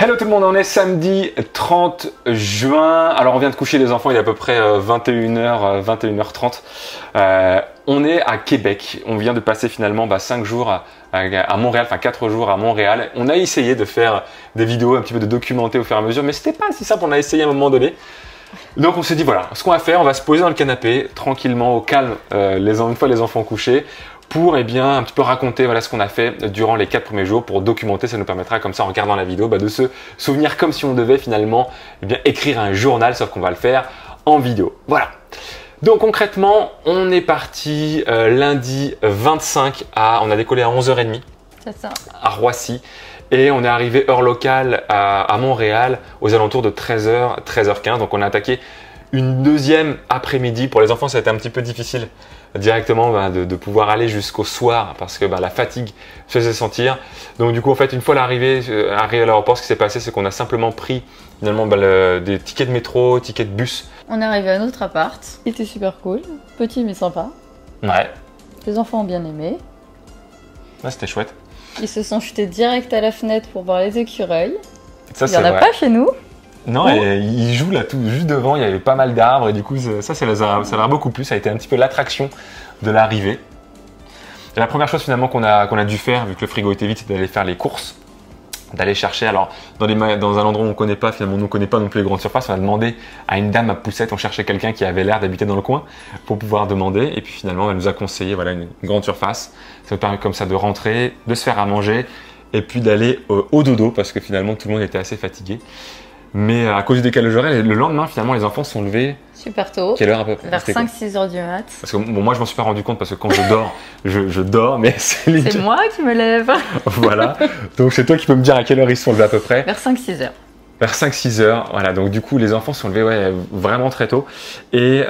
Hello tout le monde, on est samedi 30 juin. Alors on vient de coucher les enfants, il est à peu près 21h, 21h30. On est à Québec. On vient de passer finalement 5 jours à Montréal, enfin 4 jours à Montréal. On a essayé de faire des vidéos, un petit peu de documenter au fur et à mesure, mais c'était pas si simple, on a essayé à un moment donné. Donc on s'est dit voilà, ce qu'on va faire, on va se poser dans le canapé, tranquillement, au calme, une fois les enfants couchés, pour un petit peu raconter ce qu'on a fait durant les 4 premiers jours pour documenter. Ça nous permettra comme ça en regardant la vidéo de se souvenir comme si on devait finalement écrire un journal, sauf qu'on va le faire en vidéo. Voilà. Donc concrètement, on est parti lundi 25 on a décollé à 11h30 à Roissy et on est arrivé heure locale à Montréal aux alentours de 13h, 13h15. Donc on a attaqué une deuxième après-midi. Pour les enfants, ça a été un petit peu difficile directement de pouvoir aller jusqu'au soir parce que la fatigue se faisait sentir. Donc du coup, en fait, une fois arrivé à l'aéroport, ce qui s'est passé, c'est qu'on a simplement pris finalement des tickets de métro, tickets de bus. On est arrivé à notre appart, il était super cool, petit mais sympa. Ouais. Les enfants ont bien aimé. Ouais, c'était chouette. Ils se sont jetés direct à la fenêtre pour voir les écureuils. Ça, il n'y en a pas chez nous. Non, et ils jouent là tout juste devant, il y avait pas mal d'arbres et du coup ça leur a beaucoup plu, ça a été un petit peu l'attraction de l'arrivée. La première chose finalement qu'on a dû faire, vu que le frigo était vide, c'est d'aller faire les courses, d'aller chercher. Alors dans un endroit où on ne connaît pas, finalement nous on ne connaît pas non plus les grandes surfaces, on a demandé à une dame à poussette, on cherchait quelqu'un qui avait l'air d'habiter dans le coin pour pouvoir demander et puis finalement elle nous a conseillé une grande surface. Ça nous permet comme ça de rentrer, de se faire à manger et puis d'aller au dodo parce que finalement tout le monde était assez fatigué. Mais à cause du décalage horaire, le lendemain, finalement, les enfants se sont levés. Super tôt. Quelle heure à peu près? Vers 5-6 heures du mat. Parce que moi, je m'en suis pas rendu compte parce que quand je dors, je dors, mais c'est moi qui me lève. Voilà. Donc c'est toi qui peux me dire à quelle heure ils se sont levés à peu près? Vers 5-6 heures. Vers 5-6 heures, voilà. Donc du coup, les enfants se sont levés vraiment très tôt. Et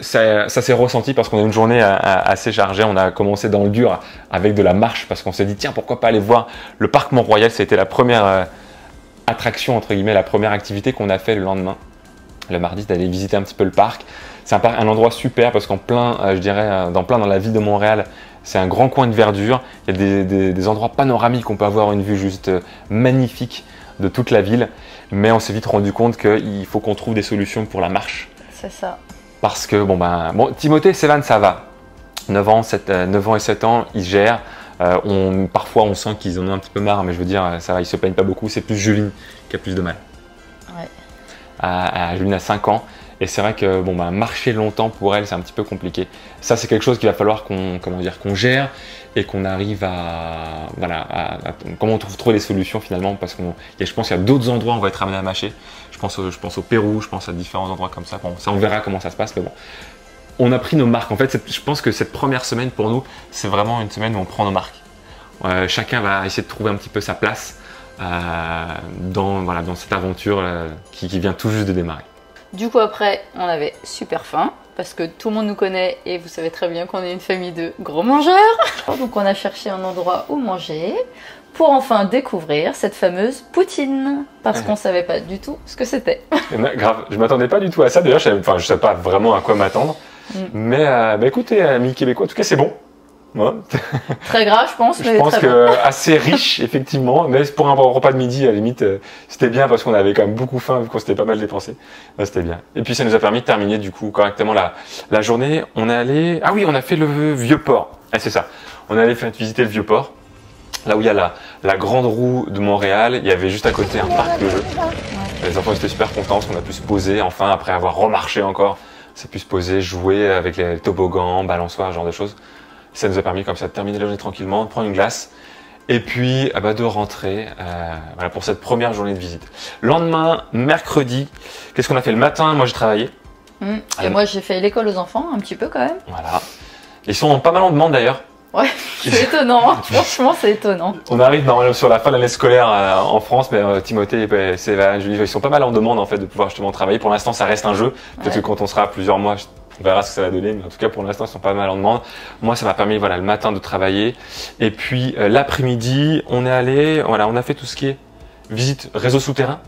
ça s'est ressenti parce qu'on a une journée assez chargée. On a commencé dans le dur avec de la marche parce qu'on s'est dit, tiens, pourquoi pas aller voir le parc Mont-Royal. C'était la première attraction, entre guillemets, la première activité qu'on a fait le lendemain, le mardi, d'aller visiter un petit peu le parc. C'est un endroit super parce qu'en plein, dans la ville de Montréal, c'est un grand coin de verdure. Il y a des endroits panoramiques, on peut avoir une vue juste magnifique de toute la ville. Mais on s'est vite rendu compte qu'il faut qu'on trouve des solutions pour la marche. C'est ça. Parce que, Timothée, Sévan, ça va. 9 ans et 7 ans, ils gèrent. Parfois on sent qu'ils en ont un petit peu marre, mais je veux dire, ça va, ils se plaignent pas beaucoup. C'est plus Juline qui a plus de mal. Ouais. Juline a 5 ans et c'est vrai que marcher longtemps pour elle c'est un petit peu compliqué. Ça c'est quelque chose qu'il va falloir qu'on gère et qu'on arrive comment on trouve les solutions finalement parce que je pense qu'il y a d'autres endroits où on va être amené à marcher. Je pense au Pérou, je pense à différents endroits comme ça. Bon, ça on verra comment ça se passe, mais bon. On a pris nos marques. En fait, je pense que cette première semaine pour nous, c'est vraiment une semaine où on prend nos marques. Chacun va essayer de trouver un petit peu sa place dans cette aventure qui vient tout juste de démarrer. Du coup, après, on avait super faim parce que tout le monde nous connaît et vous savez très bien qu'on est une famille de gros mangeurs. Donc, on a cherché un endroit où manger pour enfin découvrir cette fameuse poutine parce qu'on ne savait pas du tout ce que c'était. Grave, je ne m'attendais pas du tout à ça. D'ailleurs, je ne savais pas vraiment à quoi m'attendre. Mais écoutez, amis québécois, en tout cas c'est bon. Ouais. Très gras je pense, mais je pense très que bon. Assez riche effectivement, mais pour un repas de midi à la limite c'était bien parce qu'on avait quand même beaucoup faim vu qu'on s'était pas mal dépensé. C'était bien. Et puis ça nous a permis de terminer du coup correctement la journée. On a fait le Vieux-Port. C'est ça. On est allé visiter le Vieux-Port. Là où il y a la grande roue de Montréal, il y avait juste à côté un parc de jeux. Les enfants étaient super contents parce qu'on a pu se poser enfin après avoir remarché encore. Ça a pu se poser, jouer avec les toboggans, balançoires, ce genre de choses. Ça nous a permis comme ça de terminer la journée tranquillement, de prendre une glace et puis de rentrer pour cette première journée de visite. Lendemain, mercredi, qu'est-ce qu'on a fait le matin? Moi j'ai travaillé. Et moi j'ai fait l'école aux enfants un petit peu quand même. Voilà. Ils sont pas mal en demande d'ailleurs. Ouais, c'est étonnant, franchement c'est étonnant. On arrive normalement sur la fin de l'année scolaire en France, mais Timothée et Sévan, Julie, ils sont pas mal en demande en fait de pouvoir justement travailler. Pour l'instant ça reste un jeu, peut-être que quand on sera à plusieurs mois, on verra ce que ça va donner, mais en tout cas pour l'instant ils sont pas mal en demande. Moi ça m'a permis le matin de travailler, et puis l'après-midi on a fait tout ce qui est visite réseau souterrain.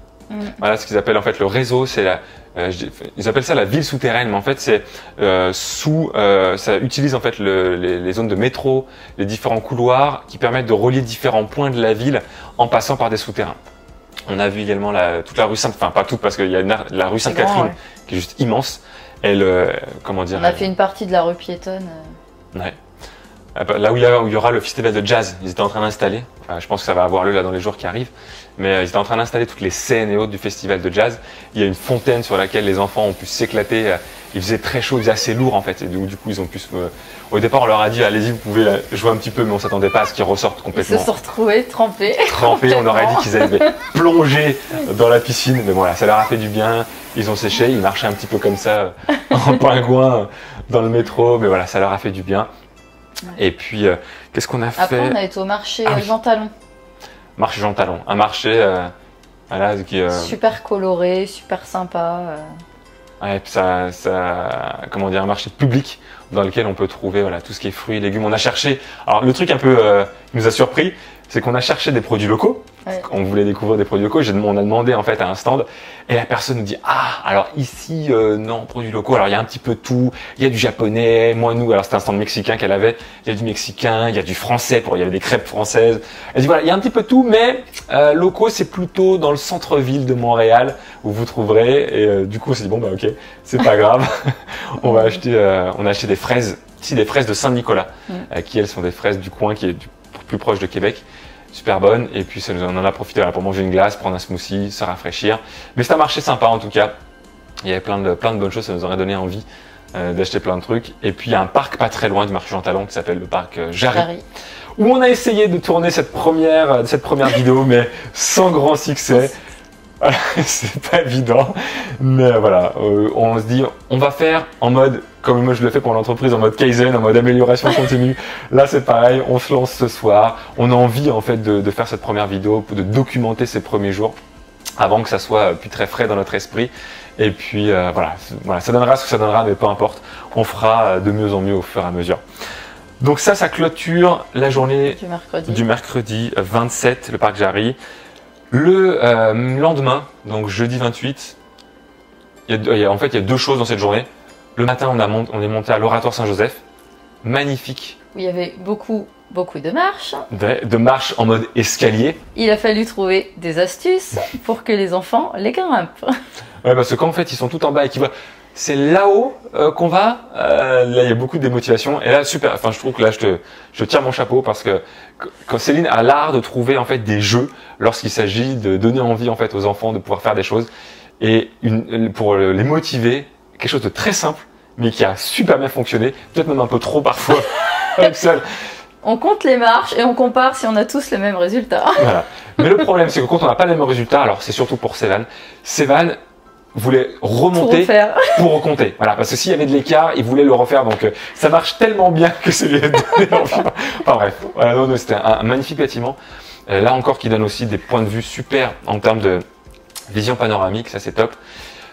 Voilà ce qu'ils appellent en fait le réseau, ils appellent ça la ville souterraine, mais en fait c'est ça utilise en fait les zones de métro, les différents couloirs qui permettent de relier différents points de la ville en passant par des souterrains. On a vu également toute la rue Sainte, enfin pas toute parce qu'il y a la rue Sainte-Catherine ouais. qui est juste immense. Elle, comment dire, On a fait une partie de la rue piétonne. ouais. Là où il y aura le festival de jazz, ils étaient en train d'installer. Enfin, je pense que ça va avoir lieu là dans les jours qui arrivent. Mais ils étaient en train d'installer toutes les scènes et autres du festival de jazz. Il y a une fontaine sur laquelle les enfants ont pu s'éclater. Il faisait très chaud, il faisait assez lourd en fait. Et du coup, ils ont pu au départ, on leur a dit allez-y, vous pouvez jouer un petit peu, mais on s'attendait pas à ce qu'ils ressortent complètement. Ils se sont retrouvés trempés. Trempés, on aurait dit qu'ils avaient plongé dans la piscine. Mais voilà, ça leur a fait du bien. Ils ont séché, ils marchaient un petit peu comme ça, en pingouin dans le métro. Mais voilà, ça leur a fait du bien. Et puis, qu'est-ce qu'on a fait? Après, on a été au marché Ah oui. Jean Talon. Marché Jean Talon, un marché voilà, qui, Super coloré, super sympa. ouais, comment dire, un marché public dans lequel on peut trouver voilà, tout ce qui est fruits et légumes. On a cherché, alors le truc un peu qui nous a surpris, c'est qu'on a cherché des produits locaux. Ouais. On voulait découvrir des produits locaux. On a demandé en fait à un stand et la personne nous dit ah alors ici non produits locaux. Alors il y a un petit peu tout. Il y a du japonais. Moi nous alors c'était un stand mexicain qu'elle avait. Il y a du mexicain, il y a du français il y avait des crêpes françaises. Elle dit voilà il y a un petit peu tout mais locaux c'est plutôt dans le centre-ville de Montréal où vous trouverez. Et du coup on s'est dit bon bah ok c'est pas grave. On a acheté des fraises. Ici des fraises de Saint-Nicolas qui elles sont des fraises du coin qui est plus proche de Québec. Super bonne et puis on en a profité pour manger une glace, prendre un smoothie, se rafraîchir. Mais c'est un marché sympa en tout cas. Il y avait plein de bonnes choses, ça nous aurait donné envie d'acheter plein de trucs. Et puis il y a un parc pas très loin du marché Jean Talon qui s'appelle le parc Jarry, où on a essayé de tourner cette première vidéo mais sans grand succès. C'est pas évident, mais voilà, on se dit on va faire en mode comme moi je le fais pour l'entreprise, en mode Kaizen, en mode amélioration continue. Là c'est pareil, on se lance ce soir, on a envie en fait de faire cette première vidéo, de documenter ces premiers jours avant que ça soit plus très frais dans notre esprit. Et puis voilà, ça donnera ce que ça donnera, mais peu importe, on fera de mieux en mieux au fur et à mesure. Donc ça clôture la journée du mercredi 27, le parc Jarry. Le lendemain, donc jeudi 28, en fait il y a deux choses dans cette journée. Le matin, on est monté à l'Oratoire Saint-Joseph, magnifique. Où il y avait beaucoup de marches. De marches en mode escalier. Il a fallu trouver des astuces pour que les enfants les grimpent. Ouais, parce que quand en fait ils sont tout en bas et qu'ils voient, c'est là-haut qu'on va. Là il y a beaucoup de démotivation. Et là super. Enfin je trouve que là je tire mon chapeau parce que quand Céline a l'art de trouver en fait des jeux lorsqu'il s'agit de donner envie en fait aux enfants de pouvoir faire des choses et pour les motiver, quelque chose de très simple mais qui a super bien fonctionné, peut-être même un peu trop parfois avec seul. On compte les marches et on compare si on a tous le même résultat. Voilà. Mais le problème c'est que quand on n'a pas le même résultat, alors c'est surtout pour Sévan voulait remonter pour recompter. Voilà, parce que s'il y avait de l'écart, il voulait le refaire. Donc ça marche tellement bien que ça lui a donné envie. Enfin bref, voilà, c'était un magnifique bâtiment. Là encore qui donne aussi des points de vue super en termes de vision panoramique, ça c'est top.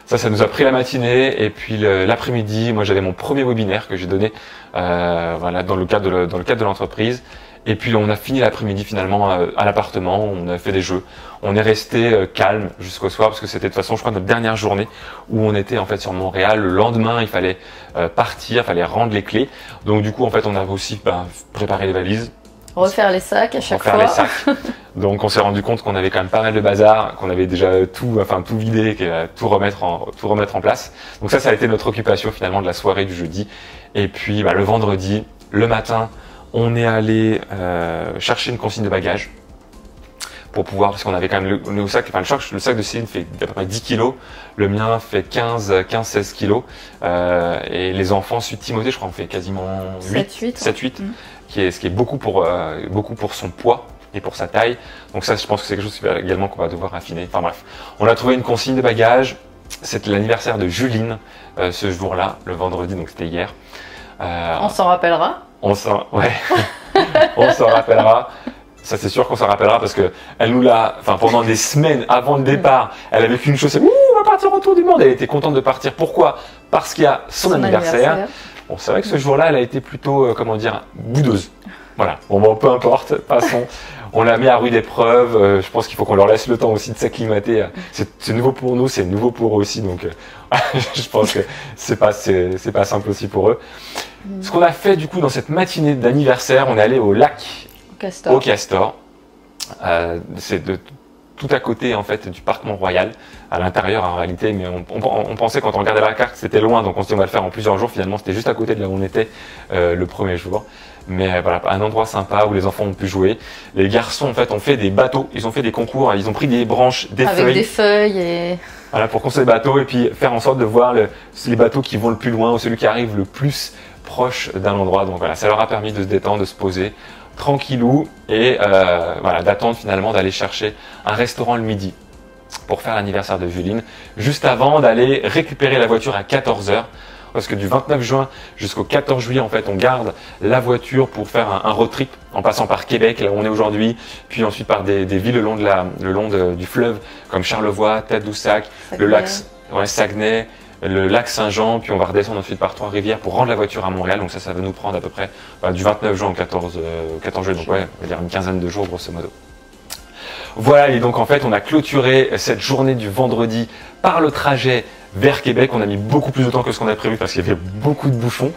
Ça nous a pris la matinée et puis l'après-midi, moi j'avais mon premier webinaire que j'ai donné voilà, dans le cadre de l'entreprise. Et puis on a fini l'après-midi finalement à l'appartement, on a fait des jeux. On est resté calme jusqu'au soir parce que c'était de toute façon je crois notre dernière journée où on était en fait sur Montréal. Le lendemain il fallait partir, il fallait rendre les clés. Donc du coup en fait on a aussi préparé les valises. Refaire les sacs à chaque fois. Les sacs. Donc on s'est rendu compte qu'on avait quand même pas mal de bazar, qu'on avait déjà tout vidé, tout remettre en place. Donc ça a été notre occupation finalement de la soirée du jeudi. Et puis le vendredi, le matin, on est allé chercher une consigne de bagages pour pouvoir, parce qu'on avait quand même le sac de Céline fait à peu près 10 kilos, le mien fait 15-16 kilos, et les enfants, celui de Timothée, je crois, on fait quasiment 7-8, ce qui est beaucoup pour son poids et pour sa taille. Donc ça, je pense que c'est quelque chose également qu'on va devoir affiner. Enfin bref, on a trouvé une consigne de bagages. C'était l'anniversaire de Juline ce jour-là, le vendredi, donc c'était hier. On s'en rappellera. On s'en rappellera. Ça c'est sûr qu'on s'en rappellera parce que elle nous l'a, pendant des semaines avant le départ, elle avait qu'une chose, c'est on va partir autour du monde. Elle était contente de partir. Pourquoi? Parce qu'il y a son anniversaire. Bon, c'est vrai que ce jour-là, elle a été plutôt, boudeuse. Voilà. Bon, peu importe. Passons. On l'a mis à rude épreuve. Je pense qu'il faut qu'on leur laisse le temps aussi de s'acclimater. C'est nouveau pour nous, c'est nouveau pour eux aussi. Donc, je pense que c'est pas simple aussi pour eux. Ce qu'on a fait du coup dans cette matinée d'anniversaire, on est allé au lac, au Castor. C'est tout à côté en fait du parc Mont-Royal, à l'intérieur en réalité, mais on pensait quand on regardait la carte que c'était loin, donc on s'est dit on va le faire en plusieurs jours. Finalement c'était juste à côté de là où on était le premier jour. Mais voilà, un endroit sympa où les enfants ont pu jouer. Les garçons en fait ont fait des bateaux, ils ont fait des concours, ils ont pris des branches, des feuilles. Avec des feuilles et... Voilà, pour construire des bateaux et puis faire en sorte de voir les bateaux qui vont le plus loin ou celui qui arrive le plus proche d'un endroit. Donc voilà, ça leur a permis de se détendre, de se poser tranquillou et voilà, d'attendre finalement d'aller chercher un restaurant le midi pour faire l'anniversaire de Juline, juste avant d'aller récupérer la voiture à 14 h. Parce que du 29 juin jusqu'au 14 juillet, en fait, on garde la voiture pour faire un road trip en passant par Québec, là où on est aujourd'hui, puis ensuite par des villes le long du fleuve, comme Charlevoix, Tadoussac, le lac Saguenay, le lac Saint-Jean, puis on va redescendre ensuite par Trois-Rivières pour rendre la voiture à Montréal. Donc ça va nous prendre à peu près du 29 juin au 14 juillet, donc ouais, on va dire une quinzaine de jours grosso modo. Voilà, et donc en fait, on a clôturé cette journée du vendredi par le trajet vers Québec. On a mis beaucoup plus de temps que ce qu'on a prévu parce qu'il y avait beaucoup de bouchons.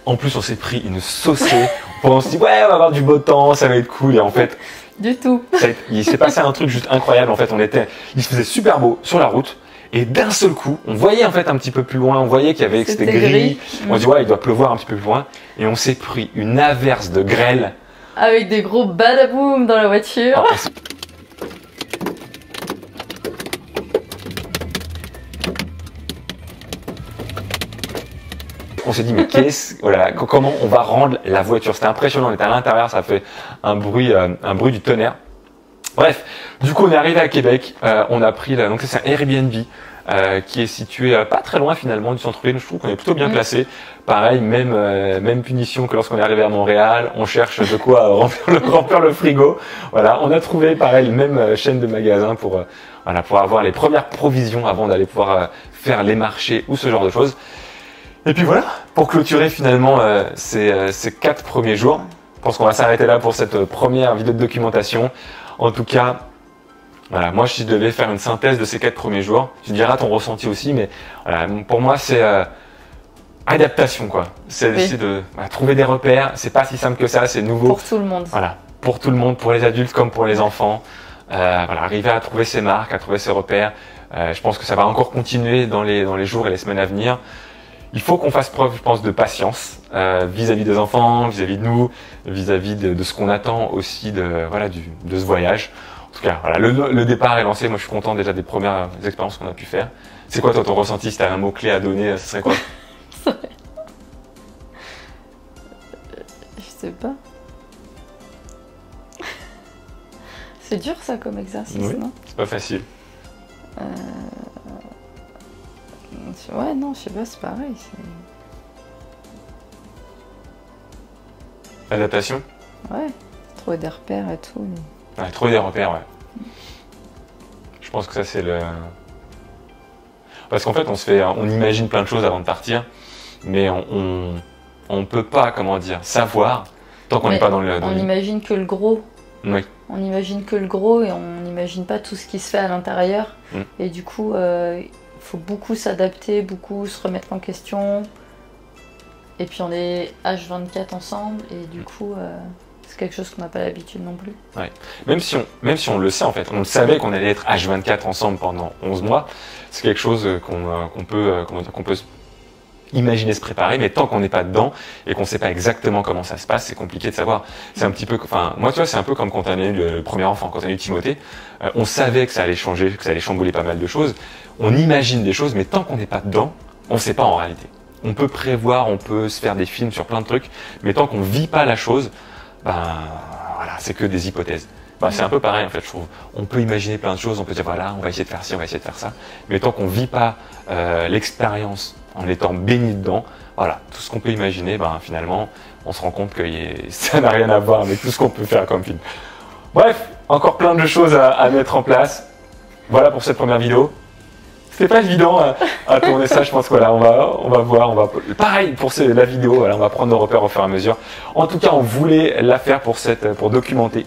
En plus, on s'est pris une saucée. On se dit, ouais, on va avoir du beau temps, ça va être cool. Et en fait, du tout. Il s'est passé un truc juste incroyable. En fait, il se faisait super beau sur la route. Et d'un seul coup, on voyait en fait un petit peu plus loin, on voyait qu'il y avait, que c'était gris. On se dit, ouais, il doit pleuvoir un petit peu plus loin. Et on s'est pris une averse de grêle. Avec des gros badaboum dans la voiture. On s'est dit, mais comment on va rendre la voiture? C'était impressionnant, on était à l'intérieur, ça fait un bruit du tonnerre. Bref, du coup on est arrivé à Québec, on a pris, donc c'est un Airbnb qui est situé pas très loin finalement du centre-ville. Je trouve qu'on est plutôt bien placé. Pareil, même punition que lorsqu'on est arrivé à Montréal, on cherche de quoi remplir le frigo. Voilà, on a trouvé pareil, même chaîne de magasins pour avoir les premières provisions avant d'aller pouvoir faire les marchés ou ce genre de choses. Et puis voilà, pour clôturer finalement ces 4 premiers jours, je pense qu'on va s'arrêter là pour cette première vidéo de documentation. En tout cas, voilà, moi si je devais faire une synthèse de ces 4 premiers jours, tu diras ton ressenti aussi, mais voilà, pour moi c'est adaptation quoi. C'est d'essayer de trouver des repères, c'est pas si simple que ça, c'est nouveau. Pour tout le monde. Voilà, pour tout le monde, pour les adultes comme pour les enfants. Voilà, arriver à trouver ses marques, à trouver ses repères. Je pense que ça va encore continuer dans les jours et les semaines à venir. Il faut qu'on fasse preuve, je pense, de patience vis-à-vis des enfants, vis-à-vis de nous, vis-à-vis de ce qu'on attend aussi de ce voyage. En tout cas, voilà, le départ est lancé. Moi, je suis content déjà des premières expériences qu'on a pu faire. C'est quoi toi ton ressenti? Si tu as un mot-clé à donner, ce serait quoi? Je sais pas. C'est dur ça comme exercice, oui, non? C'est pas facile. Ouais, non, je sais pas, c'est pareil. Adaptation? Ouais, trouver des repères et tout. Ouais, trouver des repères, ouais. Je pense que ça c'est le... Parce qu'en fait on imagine plein de choses avant de partir, mais on peut pas, comment dire, savoir tant qu'on n'est pas dans le... On imagine que le gros. Oui. On imagine que le gros et on n'imagine pas tout ce qui se fait à l'intérieur. Et du coup, il faut beaucoup s'adapter, beaucoup se remettre en question. Et puis on est H24 ensemble et du coup, c'est quelque chose qu'on n'a pas l'habitude non plus. Ouais. Même si on le sait en fait, on le savait qu'on allait être H24 ensemble pendant 11 mois, c'est quelque chose qu'on peut imaginer se préparer, mais tant qu'on n'est pas dedans et qu'on ne sait pas exactement comment ça se passe, c'est compliqué de savoir. C'est un petit peu, enfin, moi tu vois, c'est un peu comme quand on a eu le premier enfant, quand on a eu Timothée, on savait que ça allait changer, que ça allait chambouler pas mal de choses. On imagine des choses, mais tant qu'on n'est pas dedans, on ne sait pas en réalité. On peut prévoir, on peut se faire des films sur plein de trucs, mais tant qu'on vit pas la chose, ben voilà, c'est que des hypothèses. Ben, c'est un peu pareil en fait, je trouve. On peut imaginer plein de choses, on peut dire voilà, on va essayer de faire ci, on va essayer de faire ça, mais tant qu'on vit pas l'expérience en étant baigné dedans, voilà, tout ce qu'on peut imaginer, ben finalement, on se rend compte que ça n'a rien à voir avec tout ce qu'on peut faire comme film. Bref, encore plein de choses à mettre en place. Voilà pour cette première vidéo. C'était pas évident à tourner ça, je pense que voilà, on va voir, pareil pour la vidéo, voilà, on va prendre nos repères au fur et à mesure. En tout cas, on voulait la faire pour documenter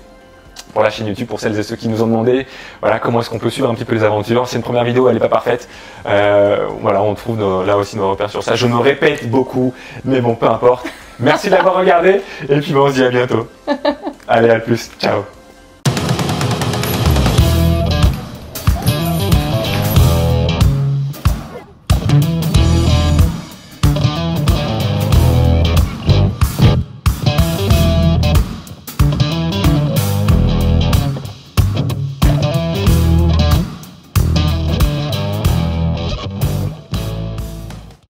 pour la chaîne YouTube, pour celles et ceux qui nous ont demandé voilà, comment est-ce qu'on peut suivre un petit peu les aventures. C'est une première vidéo, elle n'est pas parfaite. Voilà, on trouve là aussi nos repères sur ça. Je me répète beaucoup, mais bon, peu importe. Merci de l'avoir regardé et puis bon, on se dit à bientôt. Allez, à plus, ciao.